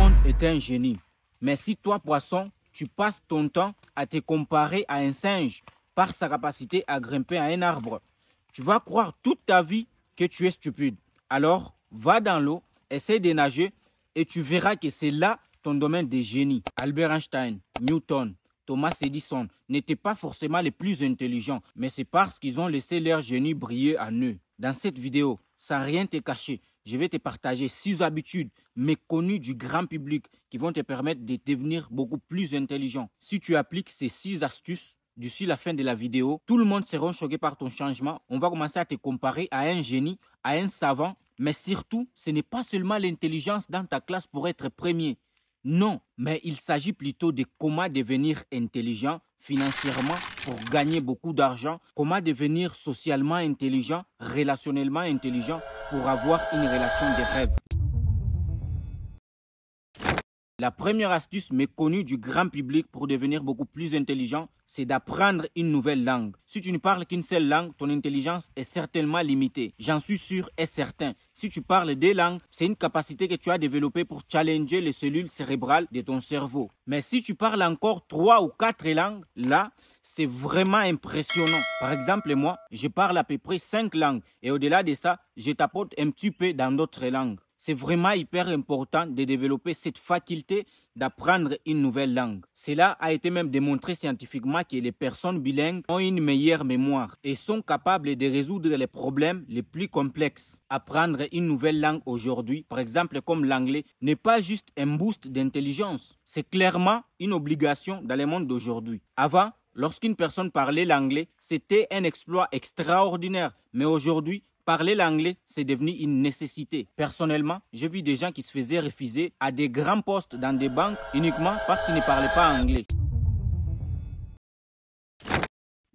monde est un génie. Mais si toi, poisson, tu passes ton temps à te comparer à un singe par sa capacité à grimper à un arbre, tu vas croire toute ta vie que tu es stupide. Alors, va dans l'eau, essaie de nager et tu verras que c'est là ton domaine de génie. Albert Einstein, Newton, Thomas Edison n'étaient pas forcément les plus intelligents, mais c'est parce qu'ils ont laissé leur génie briller en eux. Dans cette vidéo, sans rien te cacher, je vais te partager 6 habitudes méconnues du grand public qui vont te permettre de devenir beaucoup plus intelligent. Si tu appliques ces 6 astuces, d'ici la fin de la vidéo, tout le monde sera choqué par ton changement. On va commencer à te comparer à un génie, à un savant, mais surtout, ce n'est pas seulement l'intelligence dans ta classe pour être premier. Non, mais il s'agit plutôt de comment devenir intelligent financièrement pour gagner beaucoup d'argent, comment devenir socialement intelligent, relationnellement intelligent pour avoir une relation de rêve. La première astuce méconnue du grand public pour devenir beaucoup plus intelligent, c'est d'apprendre une nouvelle langue. Si tu ne parles qu'une seule langue, ton intelligence est certainement limitée. J'en suis sûr et certain. Si tu parles des langues, c'est une capacité que tu as développée pour challenger les cellules cérébrales de ton cerveau. Mais si tu parles encore 3 ou 4 langues, là, c'est vraiment impressionnant. Par exemple, moi, je parle à peu près 5 langues. Et au-delà de ça, je tapote un petit peu dans d'autres langues. C'est vraiment hyper important de développer cette faculté d'apprendre une nouvelle langue. Cela a été même démontré scientifiquement que les personnes bilingues ont une meilleure mémoire et sont capables de résoudre les problèmes les plus complexes. Apprendre une nouvelle langue aujourd'hui, par exemple comme l'anglais, n'est pas juste un boost d'intelligence. C'est clairement une obligation dans le monde d'aujourd'hui. Avant, lorsqu'une personne parlait l'anglais, c'était un exploit extraordinaire. Mais aujourd'hui, parler l'anglais, c'est devenu une nécessité. Personnellement, j'ai vu des gens qui se faisaient refuser à des grands postes dans des banques uniquement parce qu'ils ne parlaient pas anglais.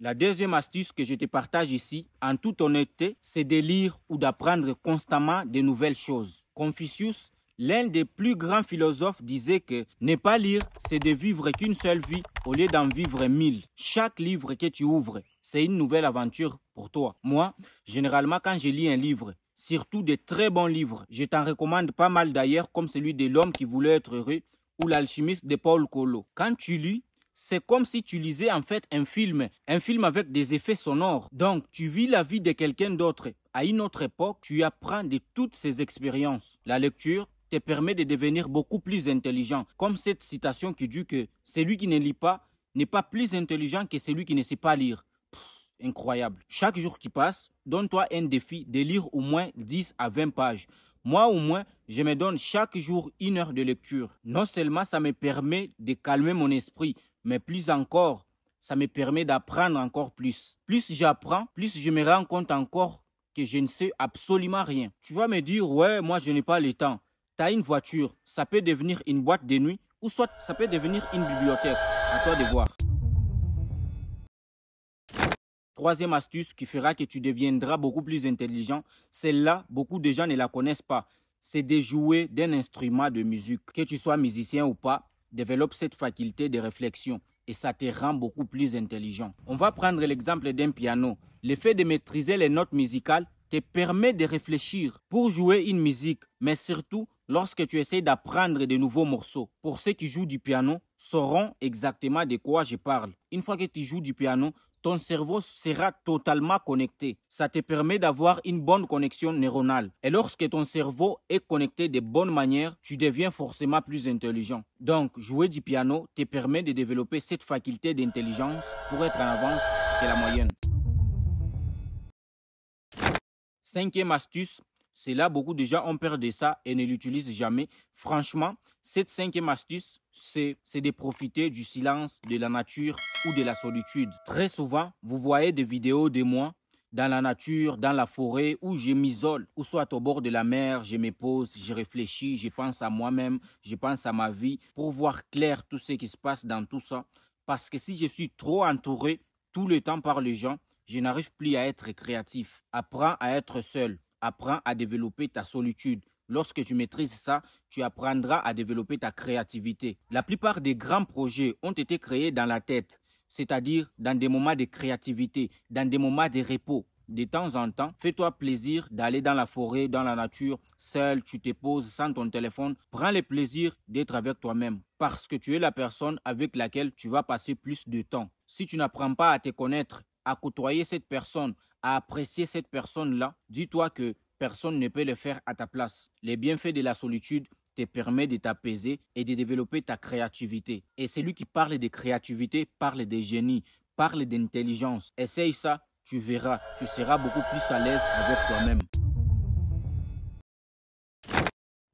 La deuxième astuce que je te partage ici, en toute honnêteté, c'est de lire ou d'apprendre constamment de nouvelles choses. Confucius, l'un des plus grands philosophes, disait que ne pas lire, c'est de vivre qu'une seule vie au lieu d'en vivre 1000. Chaque livre que tu ouvres, c'est une nouvelle aventure pour toi. Moi, généralement, quand je lis un livre, surtout des très bons livres, je t'en recommande pas mal d'ailleurs, comme celui de L'homme qui voulait être heureux ou L'alchimiste de Paul Coelho. Quand tu lis, c'est comme si tu lisais en fait un film avec des effets sonores. Donc, tu vis la vie de quelqu'un d'autre. À une autre époque, tu apprends de toutes ces expériences. La lecture te permet de devenir beaucoup plus intelligent. Comme cette citation qui dit que celui qui ne lit pas n'est pas plus intelligent que celui qui ne sait pas lire. Incroyable. Chaque jour qui passe, donne-toi un défi de lire au moins 10 à 20 pages. Moi, au moins, je me donne chaque jour 1 heure de lecture. Non seulement ça me permet de calmer mon esprit, mais plus encore, ça me permet d'apprendre encore plus. Plus j'apprends, plus je me rends compte encore que je ne sais absolument rien. Tu vas me dire, ouais, moi je n'ai pas le temps. Tu as une voiture, ça peut devenir une boîte de nuit ou soit ça peut devenir une bibliothèque. À toi de voir. Troisième astuce qui fera que tu deviendras beaucoup plus intelligent, celle-là, beaucoup de gens ne la connaissent pas. C'est de jouer d'un instrument de musique. Que tu sois musicien ou pas, développe cette faculté de réflexion et ça te rend beaucoup plus intelligent. On va prendre l'exemple d'un piano. Le fait de maîtriser les notes musicales te permet de réfléchir pour jouer une musique, mais surtout lorsque tu essaies d'apprendre de nouveaux morceaux. Pour ceux qui jouent du piano, sauront exactement de quoi je parle. Une fois que tu joues du piano, ton cerveau sera totalement connecté. Ça te permet d'avoir une bonne connexion neuronale. Et lorsque ton cerveau est connecté de bonne manière, tu deviens forcément plus intelligent. Donc, jouer du piano te permet de développer cette faculté d'intelligence pour être en avance que la moyenne. Cinquième astuce, c'est là beaucoup de gens ont peur de ça et ne l'utilisent jamais. Franchement, cette cinquième astuce, c'est de profiter du silence, de la nature ou de la solitude. Très souvent, vous voyez des vidéos de moi dans la nature, dans la forêt, où je m'isole, ou soit au bord de la mer, je me pose, je réfléchis, je pense à moi-même, je pense à ma vie, pour voir clair tout ce qui se passe dans tout ça. Parce que si je suis trop entouré tout le temps par les gens, je n'arrive plus à être créatif. Apprends à être seul. Apprends à développer ta solitude. Lorsque tu maîtrises ça, tu apprendras à développer ta créativité. La plupart des grands projets ont été créés dans la tête, c'est-à-dire dans des moments de créativité, dans des moments de repos. de temps en temps, fais-toi plaisir d'aller dans la forêt, dans la nature, seul, tu te poses sans ton téléphone. Prends le plaisir d'être avec toi-même parce que tu es la personne avec laquelle tu vas passer plus de temps. Si tu n'apprends pas à te connaître, à côtoyer cette personne, à apprécier cette personne-là, dis-toi que personne ne peut le faire à ta place. Les bienfaits de la solitude te permettent de t'apaiser et de développer ta créativité. Et celui qui parle de créativité parle de génie, parle d'intelligence. Essaye ça, tu verras, tu seras beaucoup plus à l'aise avec toi-même.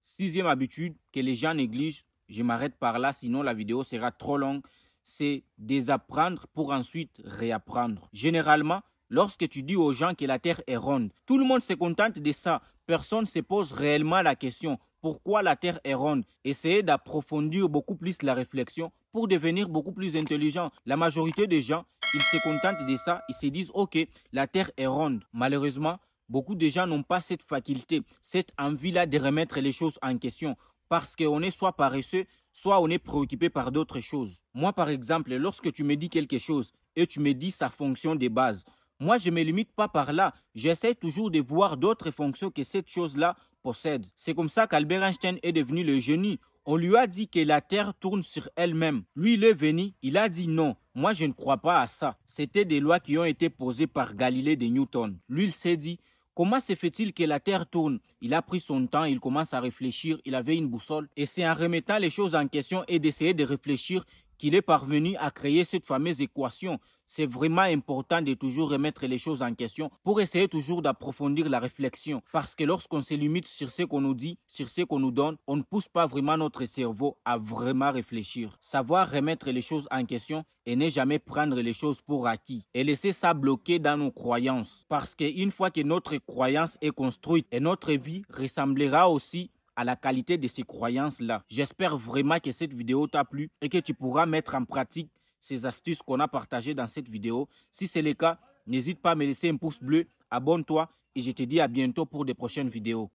Sixième habitude que les gens négligent, je m'arrête par là, sinon la vidéo sera trop longue, c'est désapprendre pour ensuite réapprendre. Généralement, lorsque tu dis aux gens que la Terre est ronde, tout le monde se contente de ça. Personne ne se pose réellement la question pourquoi la Terre est ronde. Essayez d'approfondir beaucoup plus la réflexion pour devenir beaucoup plus intelligent. La majorité des gens, ils se contentent de ça, ils se disent ok, la Terre est ronde. Malheureusement, beaucoup de gens n'ont pas cette faculté, cette envie-là de remettre les choses en question parce qu'on est soit paresseux, soit on est préoccupé par d'autres choses. Moi, par exemple, lorsque tu me dis quelque chose et tu me dis sa fonction de base, moi, je ne me limite pas par là. J'essaie toujours de voir d'autres fonctions que cette chose-là possède. C'est comme ça qu'Albert Einstein est devenu le génie. On lui a dit que la Terre tourne sur elle-même. Lui, il est venu, il a dit non. Moi, je ne crois pas à ça. C'était des lois qui ont été posées par Galilée de Newton. Lui, il s'est dit, comment se fait-il que la Terre tourne? Il a pris son temps, il commence à réfléchir, il avait une boussole. Et c'est en remettant les choses en question et d'essayer de réfléchir qu'il est parvenu à créer cette fameuse équation. C'est vraiment important de toujours remettre les choses en question pour essayer toujours d'approfondir la réflexion. Parce que lorsqu'on se limite sur ce qu'on nous dit, sur ce qu'on nous donne, on ne pousse pas vraiment notre cerveau à vraiment réfléchir. Savoir remettre les choses en question et ne jamais prendre les choses pour acquis. Et laisser ça bloquer dans nos croyances. Parce qu'une fois que notre croyance est construite et notre vie ressemblera aussi à la qualité de ces croyances-là. J'espère vraiment que cette vidéo t'a plu et que tu pourras mettre en pratique ces astuces qu'on a partagées dans cette vidéo. Si c'est le cas, n'hésite pas à me laisser un pouce bleu, abonne-toi et je te dis à bientôt pour de prochaines vidéos.